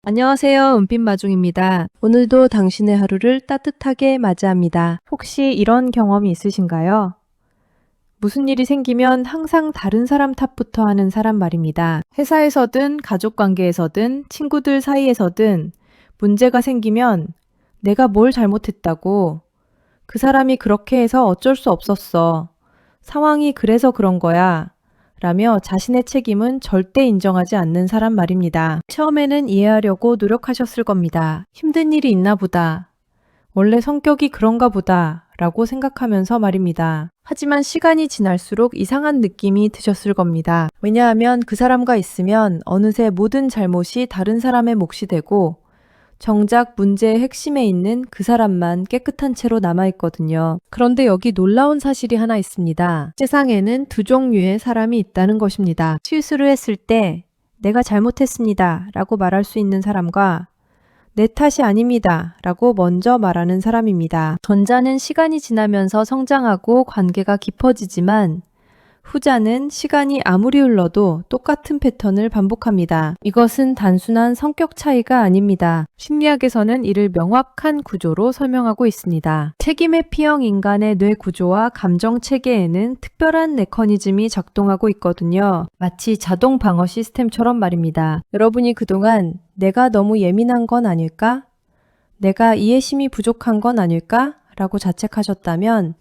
안녕하세요. 은빛마중입니다. 오늘도 당신의 하루를 따뜻하게 맞이합니다. 혹시 이런 경험이 있으신가요? 무슨 일이 생기면 항상 다른 사람 탓부터 하는 사람 말입니다. 회사에서든 가족 관계에서든 친구들 사이에서든 문제가 생기면 내가 뭘 잘못했다고, 그 사람이 그렇게 해서 어쩔 수 없었어, 상황이 그래서 그런 거야 라며 자신의 책임은 절대 인정하지 않는 사람 말입니다. 처음에는 이해하려고 노력하셨을 겁니다. 힘든 일이 있나 보다, 원래 성격이 그런가 보다 라고 생각하면서 말입니다. 하지만 시간이 지날수록 이상한 느낌이 드셨을 겁니다. 왜냐하면 그 사람과 있으면 어느새 모든 잘못이 다른 사람의 몫이 되고 정작 문제의 핵심에 있는 그 사람만 깨끗한 채로 남아있거든요. 그런데 여기 놀라운 사실이 하나 있습니다. 세상에는 두 종류의 사람이 있다는 것입니다. 실수를 했을 때 내가 잘못했습니다 라고 말할 수 있는 사람과 내 탓이 아닙니다 라고 먼저 말하는 사람입니다. 전자는 시간이 지나면서 성장하고 관계가 깊어지지만 후자는 시간이 아무리 흘러도 똑같은 패턴을 반복합니다. 이것은 단순한 성격 차이가 아닙니다. 심리학에서는 이를 명확한 구조로 설명하고 있습니다. 책임의 P형 인간의 뇌 구조와 감정 체계에는 특별한 메커니즘이 작동하고 있거든요. 마치 자동 방어 시스템처럼 말입니다. 여러분이 그동안 내가 너무 예민한 건 아닐까? 내가 이해심이 부족한 건 아닐까? 라고 자책하셨다면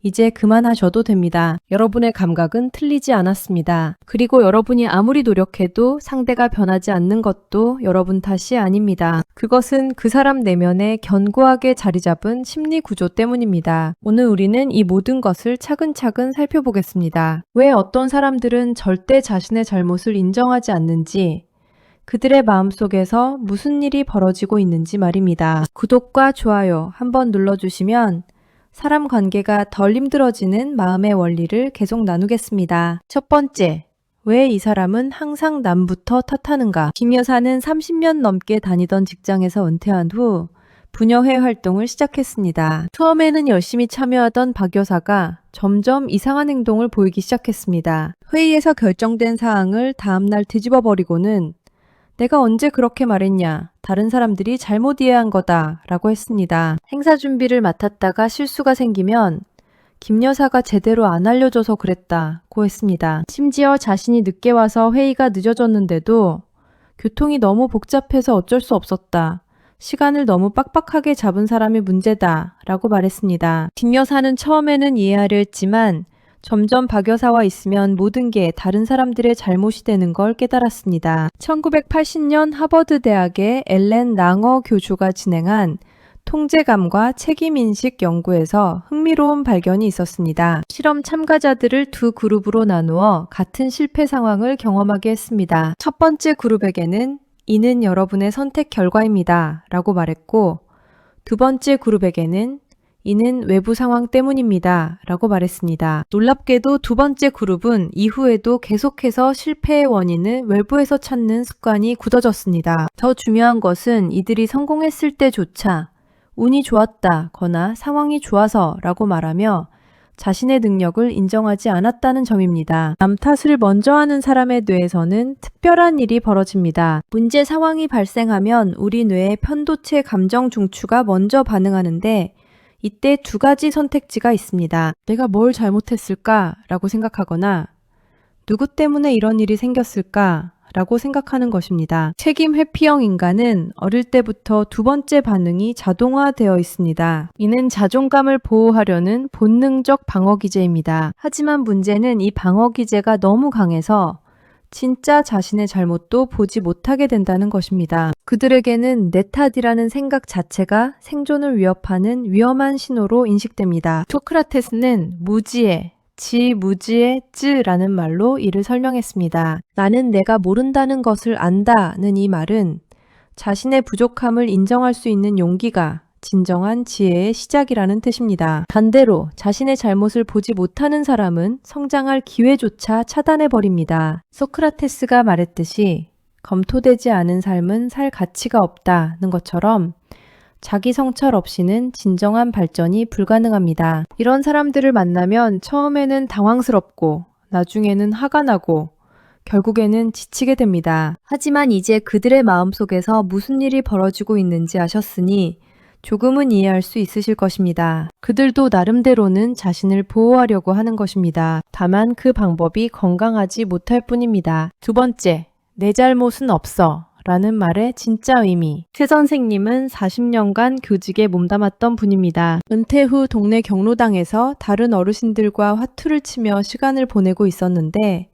이제 그만하셔도 됩니다. 여러분의 감각은 틀리지 않았습니다. 그리고 여러분이 아무리 노력해도 상대가 변하지 않는 것도 여러분 탓이 아닙니다. 그것은 그 사람 내면에 견고하게 자리 잡은 심리 구조 때문입니다. 오늘 우리는 이 모든 것을 차근차근 살펴보겠습니다. 왜 어떤 사람들은 절대 자신의 잘못을 인정하지 않는지, 그들의 마음속에서 무슨 일이 벌어지고 있는지 말입니다. 구독과 좋아요 한번 눌러주시면 사람 관계가 덜 힘들어지는 마음의 원리를 계속 나누겠습니다. 첫 번째, 왜 이 사람은 항상 남부터 탓하는가? 김 여사는 30년 넘게 다니던 직장에서 은퇴한 후 부녀회 활동을 시작했습니다. 처음에는 열심히 참여하던 박 여사가 점점 이상한 행동을 보이기 시작했습니다. 회의에서 결정된 사항을 다음날 뒤집어버리고는 내가 언제 그렇게 말했냐, 다른 사람들이 잘못 이해한 거다 라고 했습니다. 행사 준비를 맡았다가 실수가 생기면 김 여사가 제대로 안 알려줘서 그랬다고 했습니다. 심지어 자신이 늦게 와서 회의가 늦어졌는데도 교통이 너무 복잡해서 어쩔 수 없었다, 시간을 너무 빡빡하게 잡은 사람이 문제다 라고 말했습니다. 김 여사는 처음에는 이해하려 했지만 점점 박 여사와 있으면 모든 게 다른 사람들의 잘못이 되는 걸 깨달았습니다. 1980년 하버드 대학의 엘렌 랑어 교주가 진행한 통제감과 책임인식 연구에서 흥미로운 발견이 있었습니다. 실험 참가자들을 두 그룹으로 나누어 같은 실패 상황을 경험하게 했습니다. 첫 번째 그룹에게는 이는 여러분의 선택 결과입니다 라고 말했고, 두 번째 그룹에게는 이는 외부 상황 때문입니다 라고 말했습니다. 놀랍게도 두 번째 그룹은 이후에도 계속해서 실패의 원인을 외부에서 찾는 습관이 굳어졌습니다. 더 중요한 것은 이들이 성공했을 때조차 운이 좋았다거나 상황이 좋아서 라고 말하며 자신의 능력을 인정하지 않았다는 점입니다. 남 탓을 먼저 하는 사람의 뇌에서는 특별한 일이 벌어집니다. 문제 상황이 발생하면 우리 뇌의 편도체 감정 중추가 먼저 반응하는데 이때 두 가지 선택지가 있습니다. 내가 뭘 잘못했을까? 라고 생각하거나 누구 때문에 이런 일이 생겼을까? 라고 생각하는 것입니다. 책임 회피형 인간은 어릴 때부터 두 번째 반응이 자동화되어 있습니다. 이는 자존감을 보호하려는 본능적 방어 기제입니다. 하지만 문제는 이 방어 기제가 너무 강해서 진짜 자신의 잘못도 보지 못하게 된다는 것입니다. 그들에게는 내 탓이라는 생각 자체가 생존을 위협하는 위험한 신호로 인식됩니다. 소크라테스는 무지에, 지무지의 쯔라는 말로 이를 설명했습니다. 나는 내가 모른다는 것을 안다는 이 말은 자신의 부족함을 인정할 수 있는 용기가 진정한 지혜의 시작이라는 뜻입니다. 반대로 자신의 잘못을 보지 못하는 사람은 성장할 기회조차 차단해버립니다. 소크라테스가 말했듯이 검토되지 않은 삶은 살 가치가 없다는 것처럼 자기 성찰 없이는 진정한 발전이 불가능합니다. 이런 사람들을 만나면 처음에는 당황스럽고 나중에는 화가 나고 결국에는 지치게 됩니다. 하지만 이제 그들의 마음속에서 무슨 일이 벌어지고 있는지 아셨으니 조금은 이해할 수 있으실 것입니다. 그들도 나름대로는 자신을 보호하려고 하는 것입니다. 다만 그 방법이 건강하지 못할 뿐입니다. 두 번째, 내 잘못은 없어 라는 말의 진짜 의미. 최 선생님은 40년간 교직에 몸담았던 분입니다. 은퇴 후 동네 경로당에서 다른 어르신들과 화투를 치며 시간을 보내고 있었는데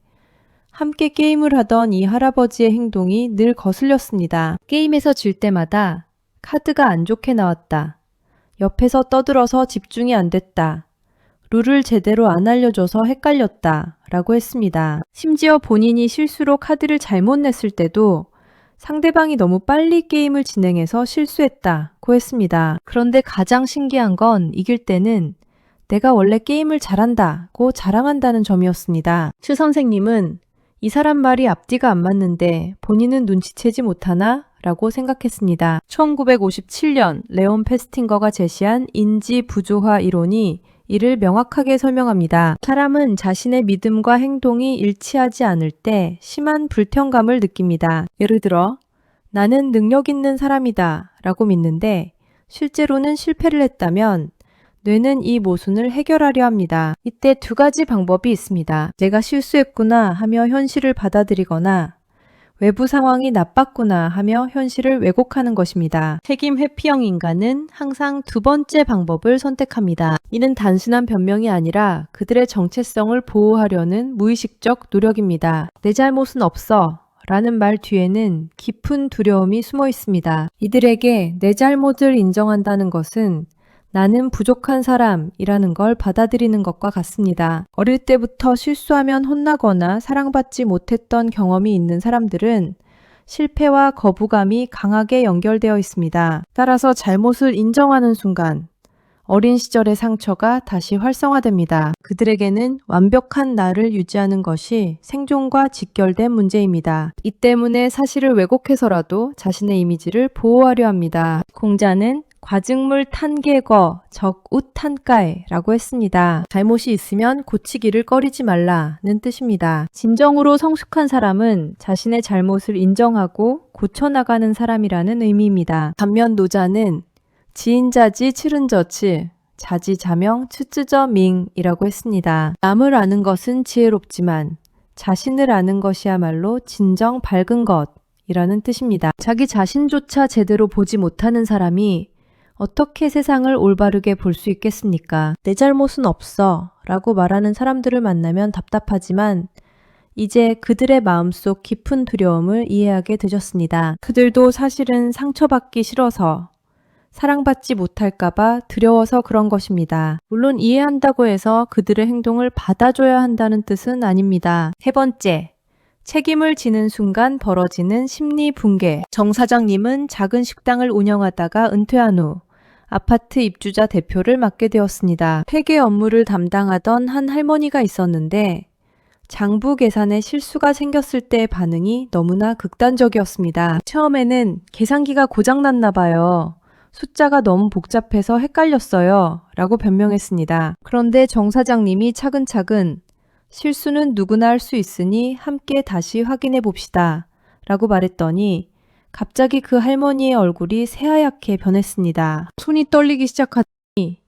함께 게임을 하던 이 할아버지의 행동이 늘 거슬렸습니다. 게임에서 질 때마다 카드가 안 좋게 나왔다. 옆에서 떠들어서 집중이 안 됐다. 룰을 제대로 안 알려줘서 헷갈렸다. 라고 했습니다. 심지어 본인이 실수로 카드를 잘못 냈을 때도 상대방이 너무 빨리 게임을 진행해서 실수했다고 했습니다. 그런데 가장 신기한 건 이길 때는 내가 원래 게임을 잘한다고 자랑한다는 점이었습니다. 최 선생님은 이 사람 말이 앞뒤가 안 맞는데 본인은 눈치채지 못하나? 라고 생각했습니다. 1957년 레온 페스팅거가 제시한 인지 부조화 이론이 이를 명확하게 설명합니다. 사람은 자신의 믿음과 행동이 일치하지 않을 때 심한 불편감을 느낍니다. 예를 들어 나는 능력 있는 사람이다 라고 믿는데 실제로는 실패를 했다면 뇌는 이 모순을 해결하려 합니다. 이때 두 가지 방법이 있습니다. 내가 실수했구나 하며 현실을 받아들이거나 외부 상황이 나빴구나 하며 현실을 왜곡하는 것입니다. 책임 회피형 인간은 항상 두 번째 방법을 선택합니다. 이는 단순한 변명이 아니라 그들의 정체성을 보호하려는 무의식적 노력입니다. 내 잘못은 없어 라는 말 뒤에는 깊은 두려움이 숨어 있습니다. 이들에게 내 잘못을 인정한다는 것은 나는 부족한 사람이라는 걸 받아들이는 것과 같습니다. 어릴 때부터 실수하면 혼나거나 사랑받지 못했던 경험이 있는 사람들은 실패와 거부감이 강하게 연결되어 있습니다. 따라서 잘못을 인정하는 순간 어린 시절의 상처가 다시 활성화됩니다. 그들에게는 완벽한 나를 유지하는 것이 생존과 직결된 문제입니다. 이 때문에 사실을 왜곡해서라도 자신의 이미지를 보호하려 합니다. 공자는 과증물 탄계거 적웃 탄가에라고 했습니다. 잘못이 있으면 고치기를 꺼리지 말라는 뜻입니다. 진정으로 성숙한 사람은 자신의 잘못을 인정하고 고쳐나가는 사람이라는 의미입니다. 반면 노자는 지인자지 칠은저칠 자지자명 츠쯔저밍이라고 했습니다. 남을 아는 것은 지혜롭지만 자신을 아는 것이야말로 진정 밝은 것이라는 뜻입니다. 자기 자신조차 제대로 보지 못하는 사람이 어떻게 세상을 올바르게 볼 수 있겠습니까? 내 잘못은 없어 라고 말하는 사람들을 만나면 답답하지만 이제 그들의 마음속 깊은 두려움을 이해하게 되셨습니다. 그들도 사실은 상처받기 싫어서 사랑받지 못할까봐 두려워서 그런 것입니다. 물론 이해한다고 해서 그들의 행동을 받아줘야 한다는 뜻은 아닙니다. 세 번째, 책임을 지는 순간 벌어지는 심리 붕괴. 정 사장님은 작은 식당을 운영하다가 은퇴한 후 아파트 입주자 대표를 맡게 되었습니다. 회계 업무를 담당하던 한 할머니가 있었는데 장부 계산에 실수가 생겼을 때의 반응이 너무나 극단적이었습니다. 처음에는 계산기가 고장났나 봐요. 숫자가 너무 복잡해서 헷갈렸어요. 라고 변명했습니다. 그런데 정 사장님이 차근차근 실수는 누구나 할 수 있으니 함께 다시 확인해 봅시다. 라고 말했더니 갑자기 그 할머니의 얼굴이 새하얗게 변했습니다. 손이 떨리기 시작하더니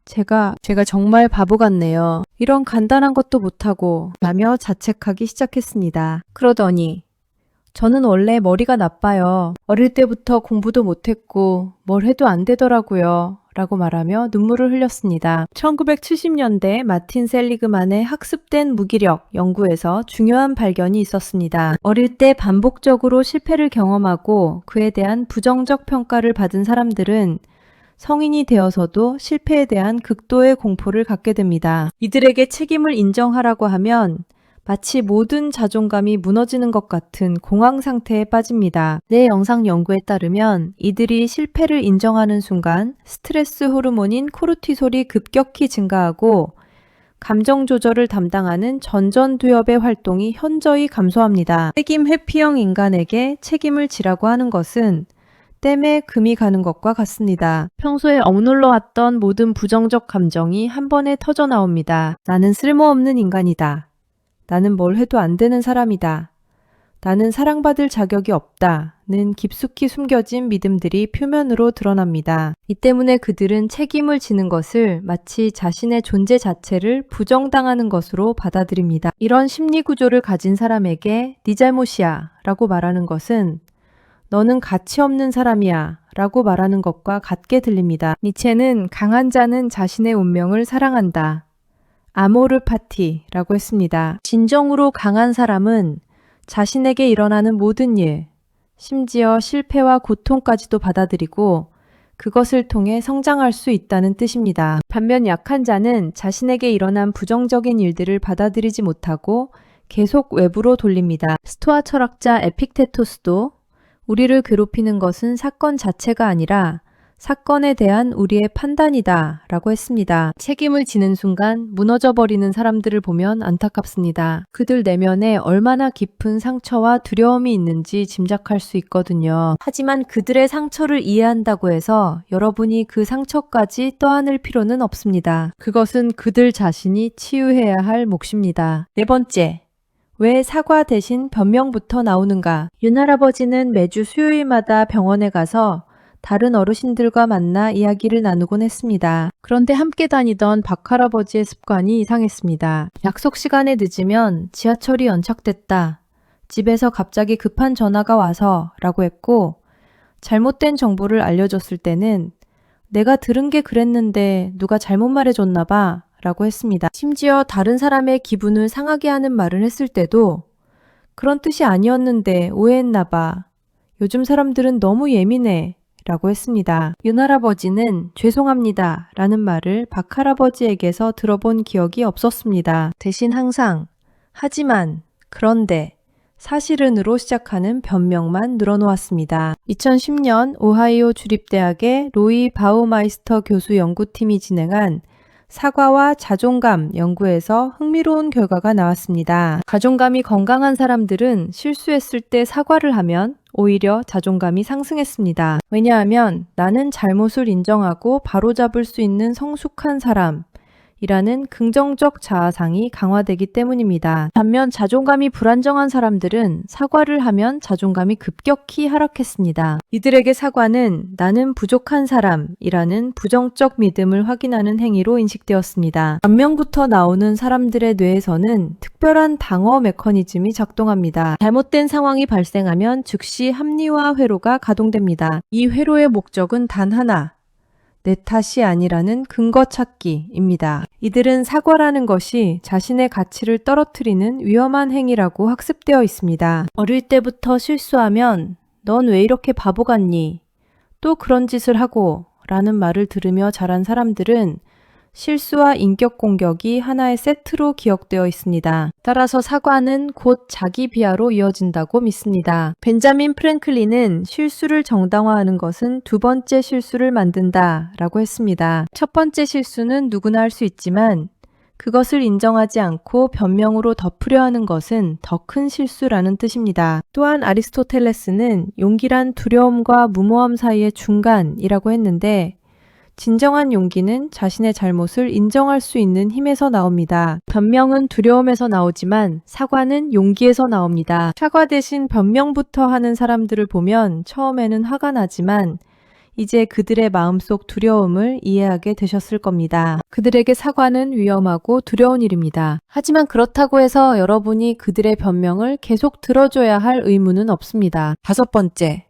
제가 정말 바보 같네요. 이런 간단한 것도 못하고 라며 자책하기 시작했습니다. 그러더니 저는 원래 머리가 나빠요. 어릴 때부터 공부도 못했고 뭘 해도 안 되더라고요. 라고 말하며 눈물을 흘렸습니다. 1970년대 마틴 셀리그만의 학습된 무기력 연구에서 중요한 발견이 있었습니다. 어릴 때 반복적으로 실패를 경험하고 그에 대한 부정적 평가를 받은 사람들은 성인이 되어서도 실패에 대한 극도의 공포를 갖게 됩니다. 이들에게 책임을 인정하라고 하면 마치 모든 자존감이 무너지는 것 같은 공황 상태에 빠집니다. 내 영상 연구에 따르면 이들이 실패를 인정하는 순간 스트레스 호르몬인 코르티솔이 급격히 증가하고 감정 조절을 담당하는 전전두엽의 활동이 현저히 감소합니다. 책임 회피형 인간에게 책임을 지라고 하는 것은 댐에 금이 가는 것과 같습니다. 평소에 억눌러 왔던 모든 부정적 감정이 한 번에 터져 나옵니다. 나는 쓸모없는 인간이다. 나는 뭘 해도 안 되는 사람이다. 나는 사랑받을 자격이 없다는 깊숙이 숨겨진 믿음들이 표면으로 드러납니다. 이 때문에 그들은 책임을 지는 것을 마치 자신의 존재 자체를 부정당하는 것으로 받아들입니다. 이런 심리 구조를 가진 사람에게 네 잘못이야 라고 말하는 것은 너는 가치 없는 사람이야 라고 말하는 것과 같게 들립니다. 니체는 강한 자는 자신의 운명을 사랑한다. 아모르 파티라고 했습니다. 진정으로 강한 사람은 자신에게 일어나는 모든 일, 심지어 실패와 고통까지도 받아들이고 그것을 통해 성장할 수 있다는 뜻입니다. 반면 약한 자는 자신에게 일어난 부정적인 일들을 받아들이지 못하고 계속 외부로 돌립니다. 스토아 철학자 에픽테토스도 우리를 괴롭히는 것은 사건 자체가 아니라 사건에 대한 우리의 판단이다 라고 했습니다. 책임을 지는 순간 무너져버리는 사람들을 보면 안타깝습니다. 그들 내면에 얼마나 깊은 상처와 두려움이 있는지 짐작할 수 있거든요. 하지만 그들의 상처를 이해한다고 해서 여러분이 그 상처까지 떠안을 필요는 없습니다. 그것은 그들 자신이 치유해야 할 몫입니다. 네 번째, 왜 사과 대신 변명부터 나오는가? 윤할아버지는 매주 수요일마다 병원에 가서 다른 어르신들과 만나 이야기를 나누곤 했습니다. 그런데 함께 다니던 박할아버지의 습관이 이상했습니다. 약속 시간에 늦으면 지하철이 연착됐다. 집에서 갑자기 급한 전화가 와서 라고 했고 잘못된 정보를 알려줬을 때는 내가 들은 게 그랬는데 누가 잘못 말해줬나 봐 라고 했습니다. 심지어 다른 사람의 기분을 상하게 하는 말을 했을 때도 그런 뜻이 아니었는데 오해했나 봐. 요즘 사람들은 너무 예민해. 라고 했습니다. 윤할아버지는 죄송합니다 라는 말을 박할아버지에게서 들어본 기억이 없었습니다. 대신 항상 하지만, 그런데, 사실은으로 시작하는 변명만 늘어놓았습니다. 2010년 오하이오 주립대학의 로이 바우마이스터 교수 연구팀이 진행한 사과와 자존감 연구에서 흥미로운 결과가 나왔습니다. 자존감이 건강한 사람들은 실수했을 때 사과를 하면 오히려 자존감이 상승했습니다. 왜냐하면 나는 잘못을 인정하고 바로잡을 수 있는 성숙한 사람이라는 긍정적 자아상이 강화되기 때문입니다. 반면 자존감이 불안정한 사람들은 사과를 하면 자존감이 급격히 하락했습니다. 이들에게 사과는 나는 부족한 사람이라는 부정적 믿음을 확인하는 행위로 인식되었습니다. 변명부터 나오는 사람들의 뇌에서는 특별한 방어 메커니즘이 작동합니다. 잘못된 상황이 발생하면 즉시 합리화 회로가 가동됩니다. 이 회로의 목적은 단 하나, 내 탓이 아니라는 근거 찾기입니다. 이들은 사과라는 것이 자신의 가치를 떨어뜨리는 위험한 행위라고 학습되어 있습니다. 어릴 때부터 실수하면 넌 왜 이렇게 바보 같니? 또 그런 짓을 하고 라는 말을 들으며 자란 사람들은 실수와 인격 공격이 하나의 세트로 기억되어 있습니다. 따라서 사과는 곧 자기 비하로 이어진다고 믿습니다. 벤자민 프랭클린은 실수를 정당화하는 것은 두 번째 실수를 만든다 라고 했습니다. 첫 번째 실수는 누구나 할 수 있지만 그것을 인정하지 않고 변명으로 덮으려 하는 것은 더 큰 실수라는 뜻입니다. 또한 아리스토텔레스는 용기란 두려움과 무모함 사이의 중간이라고 했는데 진정한 용기는 자신의 잘못을 인정할 수 있는 힘에서 나옵니다. 변명은 두려움에서 나오지만 사과는 용기에서 나옵니다. 사과 대신 변명부터 하는 사람들을 보면 처음에는 화가 나지만 이제 그들의 마음속 두려움을 이해하게 되셨을 겁니다. 그들에게 사과는 위험하고 두려운 일입니다. 하지만 그렇다고 해서 여러분이 그들의 변명을 계속 들어줘야 할 의무는 없습니다. 다섯 번째,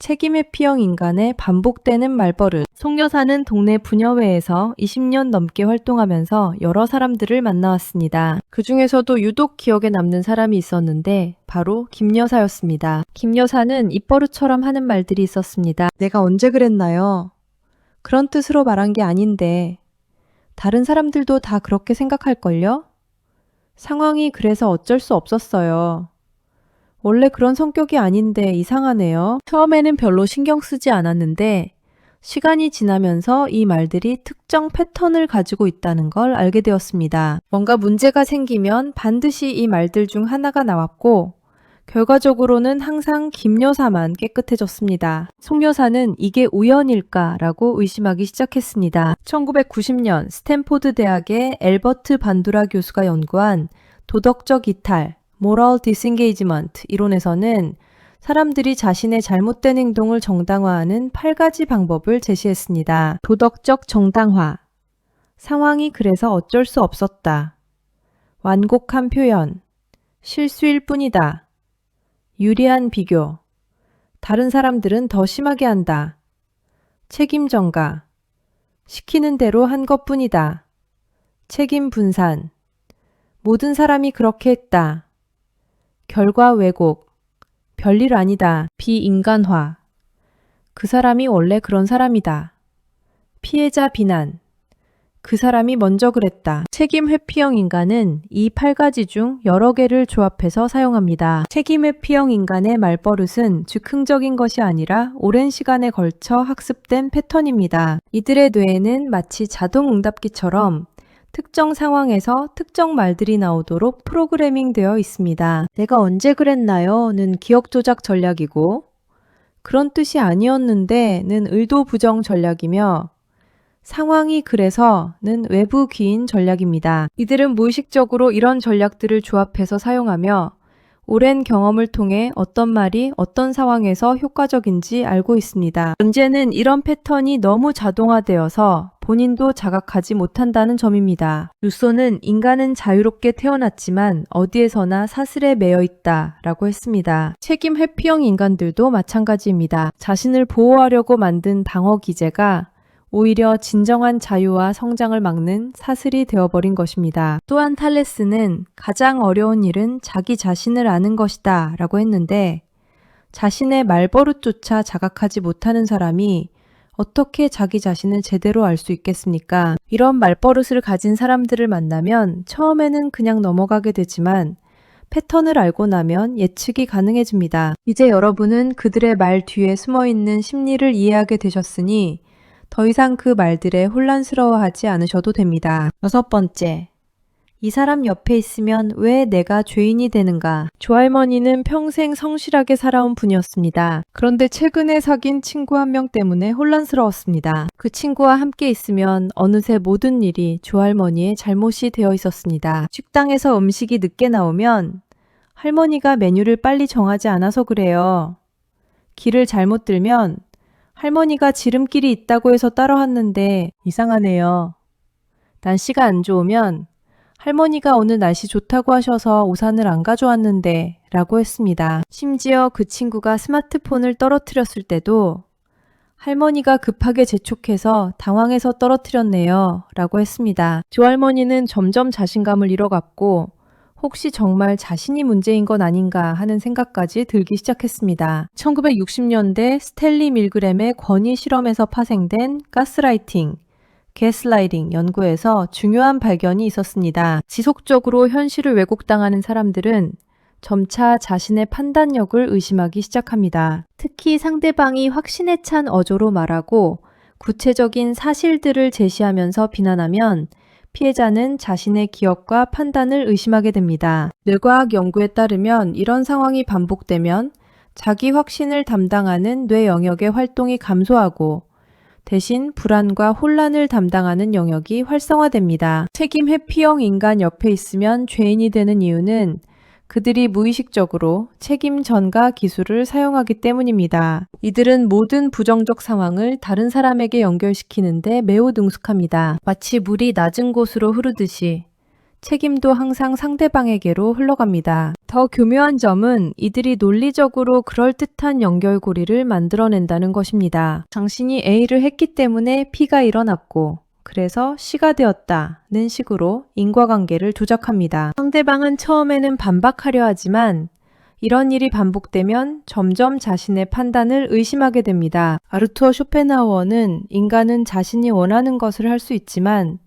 책임의 피형 인간의 반복되는 말버릇. 송 여사는 동네 부녀회에서 20년 넘게 활동하면서 여러 사람들을 만나왔습니다. 그 중에서도 유독 기억에 남는 사람이 있었는데 바로 김 여사였습니다. 김 여사는 입버릇처럼 하는 말들이 있었습니다. 내가 언제 그랬나요? 그런 뜻으로 말한 게 아닌데 다른 사람들도 다 그렇게 생각할걸요? 상황이 그래서 어쩔 수 없었어요. 원래 그런 성격이 아닌데 이상하네요. 처음에는 별로 신경 쓰지 않았는데 시간이 지나면서 이 말들이 특정 패턴을 가지고 있다는 걸 알게 되었습니다. 뭔가 문제가 생기면 반드시 이 말들 중 하나가 나왔고 결과적으로는 항상 김 여사만 깨끗해졌습니다. 송 여사는 이게 우연일까라고 의심하기 시작했습니다. 1990년 스탠포드 대학의 엘버트 반두라 교수가 연구한 도덕적 이탈, moral disengagement 이론에서는 사람들이 자신의 잘못된 행동을 정당화하는 8가지 방법을 제시했습니다. 도덕적 정당화, 상황이 그래서 어쩔 수 없었다. 완곡한 표현, 실수일 뿐이다. 유리한 비교, 다른 사람들은 더 심하게 한다. 책임 전가, 시키는 대로 한 것뿐이다. 책임 분산, 모든 사람이 그렇게 했다. 결과 왜곡, 별일 아니다. 비인간화, 그 사람이 원래 그런 사람이다. 피해자 비난, 그 사람이 먼저 그랬다. 책임 회피형 인간은 이 8가지 중 여러 개를 조합해서 사용합니다. 책임 회피형 인간의 말버릇은 즉흥적인 것이 아니라 오랜 시간에 걸쳐 학습된 패턴입니다. 이들의 뇌에는 마치 자동 응답기처럼 특정 상황에서 특정 말들이 나오도록 프로그래밍 되어 있습니다. 내가 언제 그랬나요? 는 기억 조작 전략이고, 그런 뜻이 아니었는데 는 의도 부정 전략이며, 상황이 그래서는 외부 기인 전략입니다. 이들은 무의식적으로 이런 전략들을 조합해서 사용하며 오랜 경험을 통해 어떤 말이 어떤 상황에서 효과적인지 알고 있습니다. 문제는 이런 패턴이 너무 자동화되어서 본인도 자각하지 못한다는 점입니다. 루소는 인간은 자유롭게 태어났지만 어디에서나 사슬에 매여 있다 라고 했습니다. 책임 회피형 인간들도 마찬가지입니다. 자신을 보호하려고 만든 방어 기제가 오히려 진정한 자유와 성장을 막는 사슬이 되어버린 것입니다. 또한 탈레스는 가장 어려운 일은 자기 자신을 아는 것이다 라고 했는데, 자신의 말버릇조차 자각하지 못하는 사람이 어떻게 자기 자신을 제대로 알 수 있겠습니까? 이런 말버릇을 가진 사람들을 만나면 처음에는 그냥 넘어가게 되지만 패턴을 알고 나면 예측이 가능해집니다. 이제 여러분은 그들의 말 뒤에 숨어있는 심리를 이해하게 되셨으니 더 이상 그 말들에 혼란스러워하지 않으셔도 됩니다. 6번째, 이 사람 옆에 있으면 왜 내가 죄인이 되는가? 조할머니는 평생 성실하게 살아온 분이었습니다. 그런데 최근에 사귄 친구 한 명 때문에 혼란스러웠습니다. 그 친구와 함께 있으면 어느새 모든 일이 조할머니의 잘못이 되어 있었습니다. 식당에서 음식이 늦게 나오면 할머니가 메뉴를 빨리 정하지 않아서 그래요. 길을 잘못 들면 할머니가 지름길이 있다고 해서 따라왔는데 이상하네요. 날씨가 안 좋으면 할머니가 오늘 날씨 좋다고 하셔서 우산을 안 가져왔는데 라고 했습니다. 심지어 그 친구가 스마트폰을 떨어뜨렸을 때도 할머니가 급하게 재촉해서 당황해서 떨어뜨렸네요 라고 했습니다. 조할머니는 점점 자신감을 잃어갔고 혹시 정말 자신이 문제인 건 아닌가 하는 생각까지 들기 시작했습니다. 1960년대 스탠리 밀그램의 권위 실험에서 파생된 가스라이팅, 게슬라이팅 연구에서 중요한 발견이 있었습니다. 지속적으로 현실을 왜곡당하는 사람들은 점차 자신의 판단력을 의심하기 시작합니다. 특히 상대방이 확신에 찬 어조로 말하고 구체적인 사실들을 제시하면서 비난하면 피해자는 자신의 기억과 판단을 의심하게 됩니다. 뇌과학 연구에 따르면 이런 상황이 반복되면 자기 확신을 담당하는 뇌 영역의 활동이 감소하고 대신 불안과 혼란을 담당하는 영역이 활성화됩니다. 책임 회피형 인간 옆에 있으면 죄인이 되는 이유는 그들이 무의식적으로 책임 전가 기술을 사용하기 때문입니다. 이들은 모든 부정적 상황을 다른 사람에게 연결시키는데 매우 능숙합니다. 마치 물이 낮은 곳으로 흐르듯이 책임도 항상 상대방에게로 흘러갑니다. 더 교묘한 점은 이들이 논리적으로 그럴듯한 연결고리를 만들어낸다는 것입니다. 당신이 A를 했기 때문에 B가 일어났고 그래서 C가 되었다는 식으로 인과관계를 조작합니다. 상대방은 처음에는 반박하려 하지만 이런 일이 반복되면 점점 자신의 판단을 의심하게 됩니다. 아르투어 쇼펜하우어는 인간은 자신이 원하는 것을 할 수 있지만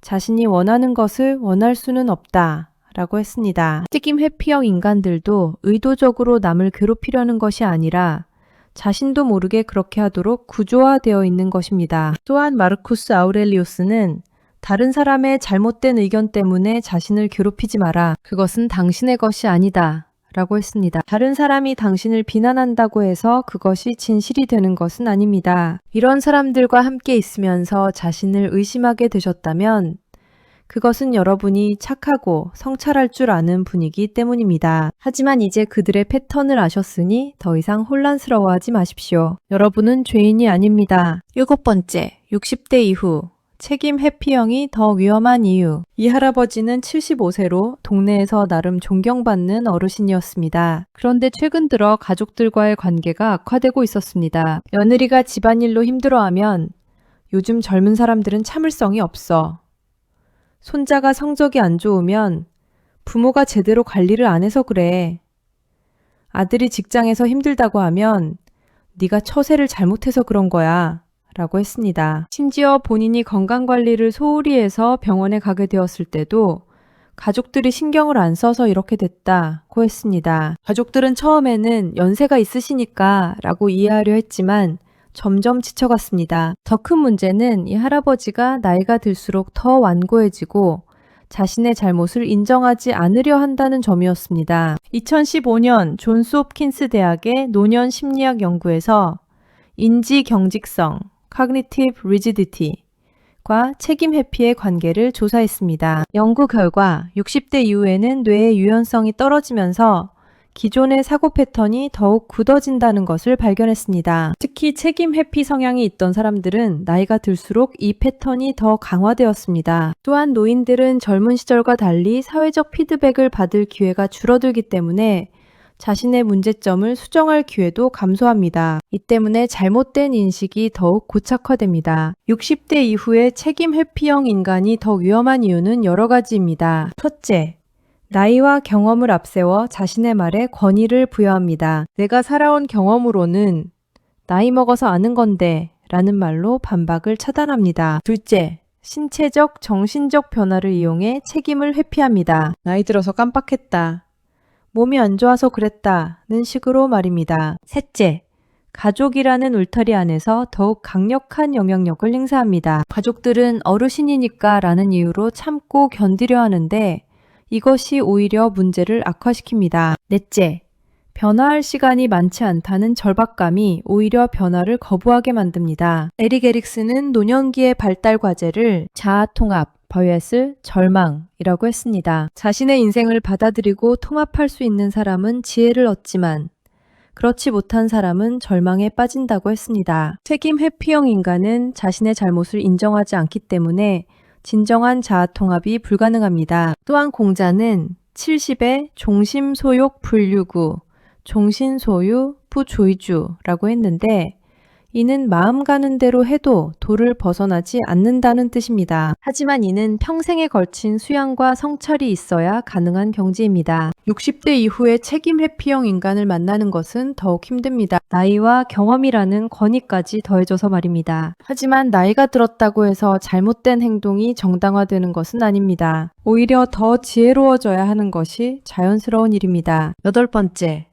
자신이 원하는 것을 원할 수는 없다 라고 했습니다. 책임 회피형 인간들도 의도적으로 남을 괴롭히려는 것이 아니라 자신도 모르게 그렇게 하도록 구조화되어 있는 것입니다. 또한 마르쿠스 아우렐리우스는 다른 사람의 잘못된 의견 때문에 자신을 괴롭히지 마라. 그것은 당신의 것이 아니다 라고 했습니다. 다른 사람이 당신을 비난한다고 해서 그것이 진실이 되는 것은 아닙니다. 이런 사람들과 함께 있으면서 자신을 의심하게 되셨다면 그것은 여러분이 착하고 성찰할 줄 아는 분이기 때문입니다. 하지만 이제 그들의 패턴을 아셨으니 더 이상 혼란스러워하지 마십시오. 여러분은 죄인이 아닙니다. 7번째, 60대 이후 책임 회피형이 더 위험한 이유. 이 할아버지는 75세로 동네에서 나름 존경받는 어르신이었습니다. 그런데 최근 들어 가족들과의 관계가 악화되고 있었습니다. 며느리가 집안일로 힘들어하면 요즘 젊은 사람들은 참을성이 없어. 손자가 성적이 안 좋으면 부모가 제대로 관리를 안 해서 그래. 아들이 직장에서 힘들다고 하면 네가 처세를 잘못해서 그런 거야. 라고 했습니다. 심지어 본인이 건강관리를 소홀히 해서 병원에 가게 되었을 때도 가족들이 신경을 안 써서 이렇게 됐다고 했습니다. 가족들은 처음에는 연세가 있으시니까 라고 이해하려 했지만 점점 지쳐갔습니다. 더 큰 문제는 이 할아버지가 나이가 들수록 더 완고해지고 자신의 잘못을 인정하지 않으려 한다는 점이었습니다. 2015년 존스 홉킨스 대학의 노년 심리학 연구에서 인지 경직성 (cognitive rigidity)과 책임 회피의 관계를 조사했습니다. 연구 결과 60대 이후에는 뇌의 유연성이 떨어지면서 기존의 사고 패턴이 더욱 굳어진다는 것을 발견했습니다. 특히 책임 회피 성향이 있던 사람들은 나이가 들수록 이 패턴이 더 강화되었습니다. 또한 노인들은 젊은 시절과 달리 사회적 피드백을 받을 기회가 줄어들기 때문에 자신의 문제점을 수정할 기회도 감소합니다. 이 때문에 잘못된 인식이 더욱 고착화됩니다. 60대 이후에 책임 회피형 인간이 더 위험한 이유는 여러 가지입니다. 첫째, 나이와 경험을 앞세워 자신의 말에 권위를 부여합니다. 내가 살아온 경험으로는 나이 먹어서 아는 건데 라는 말로 반박을 차단합니다. 둘째, 신체적, 정신적 변화를 이용해 책임을 회피합니다. 나이 들어서 깜빡했다. 몸이 안 좋아서 그랬다는 식으로 말입니다. 셋째, 가족이라는 울타리 안에서 더욱 강력한 영향력을 행사합니다. 가족들은 어르신이니까 라는 이유로 참고 견디려 하는데 이것이 오히려 문제를 악화시킵니다. 넷째, 변화할 시간이 많지 않다는 절박감이 오히려 변화를 거부하게 만듭니다. 에릭 에릭슨은 노년기의 발달 과제를 자아통합, 버젯을 절망이라고 했습니다. 자신의 인생을 받아들이고 통합할 수 있는 사람은 지혜를 얻지만 그렇지 못한 사람은 절망에 빠진다고 했습니다. 책임 회피형 인간은 자신의 잘못을 인정하지 않기 때문에 진정한 자아통합이 불가능합니다. 또한 공자는 70에 종심소욕 불유구, 종신소유 부조이주라고 했는데 이는 마음 가는 대로 해도 도를 벗어나지 않는다는 뜻입니다. 하지만 이는 평생에 걸친 수양과 성찰이 있어야 가능한 경지입니다. 60대 이후에 책임 회피형 인간을 만나는 것은 더욱 힘듭니다. 나이와 경험이라는 권위까지 더해져서 말입니다. 하지만 나이가 들었다고 해서 잘못된 행동이 정당화되는 것은 아닙니다. 오히려 더 지혜로워져야 하는 것이 자연스러운 일입니다. 8번째,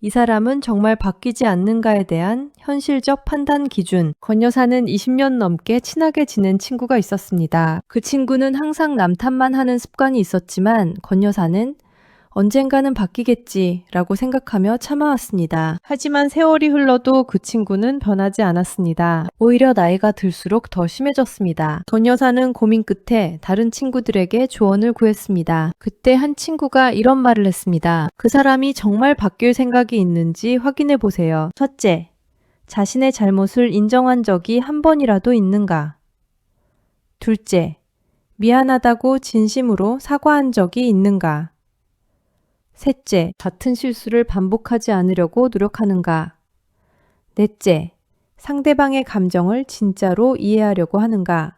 이 사람은 정말 바뀌지 않는가에 대한 현실적 판단 기준. 권 여사는 20년 넘게 친하게 지낸 친구가 있었습니다. 그 친구는 항상 남 탓만 하는 습관이 있었지만 권 여사는 언젠가는 바뀌겠지 라고 생각하며 참아왔습니다. 하지만 세월이 흘러도 그 친구는 변하지 않았습니다. 오히려 나이가 들수록 더 심해졌습니다. 권 여사는 고민 끝에 다른 친구들에게 조언을 구했습니다. 그때 한 친구가 이런 말을 했습니다. 그 사람이 정말 바뀔 생각이 있는지 확인해 보세요. 첫째, 자신의 잘못을 인정한 적이 한 번이라도 있는가? 둘째, 미안하다고 진심으로 사과한 적이 있는가? 셋째, 같은 실수를 반복하지 않으려고 노력하는가? 넷째, 상대방의 감정을 진짜로 이해하려고 하는가?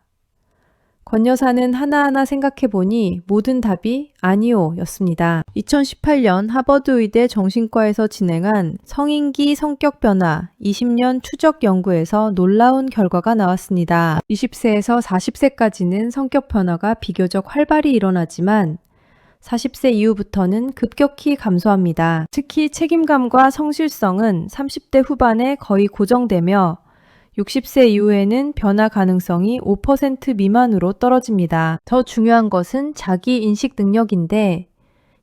권 여사는 하나하나 생각해보니 모든 답이 아니요 였습니다. 2018년 하버드 의대 정신과에서 진행한 성인기 성격 변화 20년 추적 연구에서 놀라운 결과가 나왔습니다. 20세에서 40세까지는 성격 변화가 비교적 활발히 일어나지만 40세 이후부터는 급격히 감소합니다. 특히 책임감과 성실성은 30대 후반에 거의 고정되며 60세 이후에는 변화 가능성이 5% 미만으로 떨어집니다. 더 중요한 것은 자기 인식 능력인데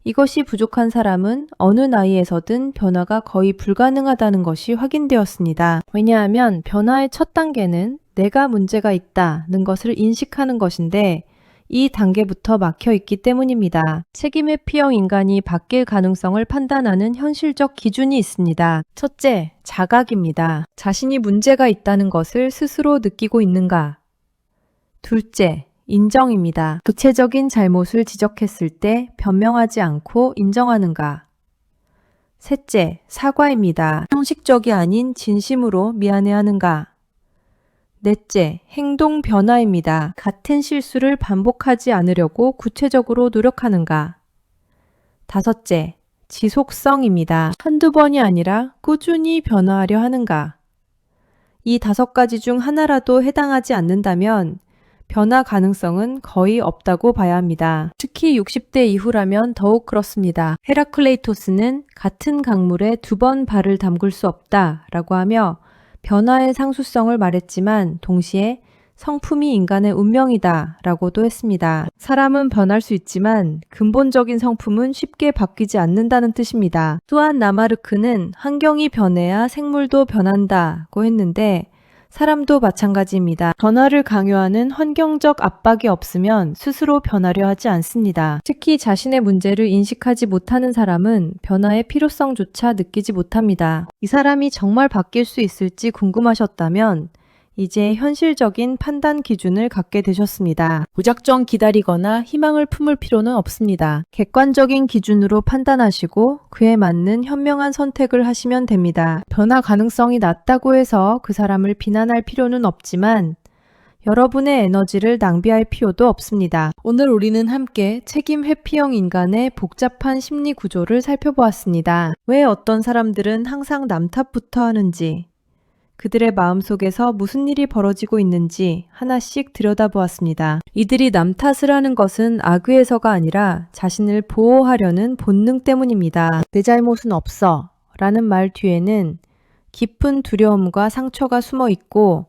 이것이 부족한 사람은 어느 나이에서든 변화가 거의 불가능하다는 것이 확인되었습니다. 왜냐하면 변화의 첫 단계는 내가 문제가 있다는 것을 인식하는 것인데 이 단계부터 막혀 있기 때문입니다. 책임 회피형 인간이 바뀔 가능성을 판단하는 현실적 기준이 있습니다. 첫째, 자각입니다. 자신이 문제가 있다는 것을 스스로 느끼고 있는가? 둘째, 인정입니다. 구체적인 잘못을 지적했을 때 변명하지 않고 인정하는가? 셋째, 사과입니다. 형식적이 아닌 진심으로 미안해하는가? 넷째, 행동 변화입니다. 같은 실수를 반복하지 않으려고 구체적으로 노력하는가? 다섯째, 지속성입니다. 한두 번이 아니라 꾸준히 변화하려 하는가? 이 5가지 중 하나라도 해당하지 않는다면 변화 가능성은 거의 없다고 봐야 합니다. 특히 60대 이후라면 더욱 그렇습니다. 헤라클레이토스는 같은 강물에 2번 발을 담글 수 없다라고 하며 변화의 상수성을 말했지만 동시에 성품이 인간의 운명이다 라고도 했습니다. 사람은 변할 수 있지만 근본적인 성품은 쉽게 바뀌지 않는다는 뜻입니다. 또한 라마르크는 환경이 변해야 생물도 변한다고 했는데 사람도 마찬가지입니다. 변화를 강요하는 환경적 압박이 없으면 스스로 변하려 하지 않습니다. 특히 자신의 문제를 인식하지 못하는 사람은 변화의 필요성조차 느끼지 못합니다. 이 사람이 정말 바뀔 수 있을지 궁금하셨다면 이제 현실적인 판단 기준을 갖게 되셨습니다. 무작정 기다리거나 희망을 품을 필요는 없습니다. 객관적인 기준으로 판단하시고 그에 맞는 현명한 선택을 하시면 됩니다. 변화 가능성이 낮다고 해서 그 사람을 비난할 필요는 없지만 여러분의 에너지를 낭비할 필요도 없습니다. 오늘 우리는 함께 책임 회피형 인간의 복잡한 심리 구조를 살펴보았습니다. 왜 어떤 사람들은 항상 남 탓부터 하는지, 그들의 마음속에서 무슨 일이 벌어지고 있는지 하나씩 들여다보았습니다. 이들이 남 탓을 하는 것은 악의에서가 아니라 자신을 보호하려는 본능 때문입니다. 내 잘못은 없어 라는 말 뒤에는 깊은 두려움과 상처가 숨어 있고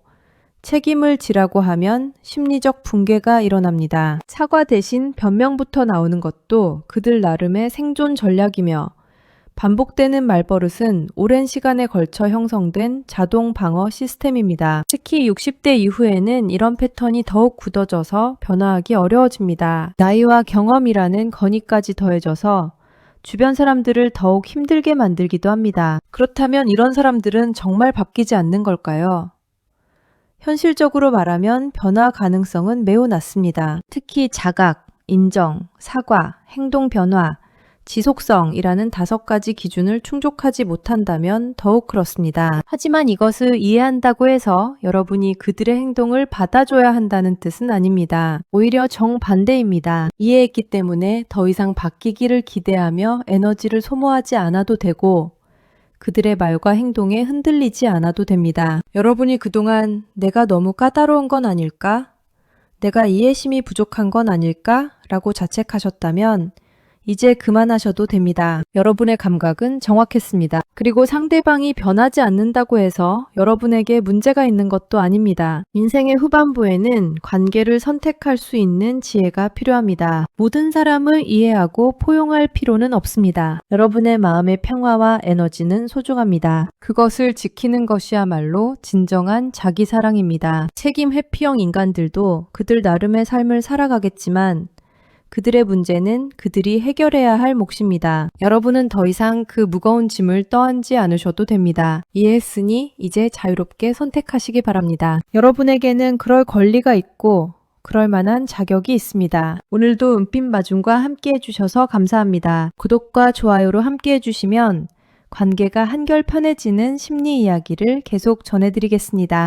책임을 지라고 하면 심리적 붕괴가 일어납니다. 사과 대신 변명부터 나오는 것도 그들 나름의 생존 전략이며 반복되는 말버릇은 오랜 시간에 걸쳐 형성된 자동 방어 시스템입니다. 특히 60대 이후에는 이런 패턴이 더욱 굳어져서 변화하기 어려워집니다. 나이와 경험이라는 건의까지 더해져서 주변 사람들을 더욱 힘들게 만들기도 합니다. 그렇다면 이런 사람들은 정말 바뀌지 않는 걸까요? 현실적으로 말하면 변화 가능성은 매우 낮습니다. 특히 자각, 인정, 사과, 행동 변화, 지속성이라는 5가지 기준을 충족하지 못한다면 더욱 그렇습니다. 하지만 이것을 이해한다고 해서 여러분이 그들의 행동을 받아줘야 한다는 뜻은 아닙니다. 오히려 정반대입니다. 이해했기 때문에 더 이상 바뀌기를 기대하며 에너지를 소모하지 않아도 되고 그들의 말과 행동에 흔들리지 않아도 됩니다. 여러분이 그동안 내가 너무 까다로운 건 아닐까? 내가 이해심이 부족한 건 아닐까? 라고 자책하셨다면 이제 그만하셔도 됩니다. 여러분의 감각은 정확했습니다. 그리고 상대방이 변하지 않는다고 해서 여러분에게 문제가 있는 것도 아닙니다. 인생의 후반부에는 관계를 선택할 수 있는 지혜가 필요합니다. 모든 사람을 이해하고 포용할 필요는 없습니다. 여러분의 마음의 평화와 에너지는 소중합니다. 그것을 지키는 것이야말로 진정한 자기사랑입니다. 책임 회피형 인간들도 그들 나름의 삶을 살아가겠지만 그들의 문제는 그들이 해결해야 할 몫입니다. 여러분은 더 이상 그 무거운 짐을 떠안지 않으셔도 됩니다. 이해했으니 이제 자유롭게 선택하시기 바랍니다. 여러분에게는 그럴 권리가 있고 그럴 만한 자격이 있습니다. 오늘도 은빛 마중과 함께 해주셔서 감사합니다. 구독과 좋아요로 함께 해주시면 관계가 한결 편해지는 심리 이야기를 계속 전해드리겠습니다.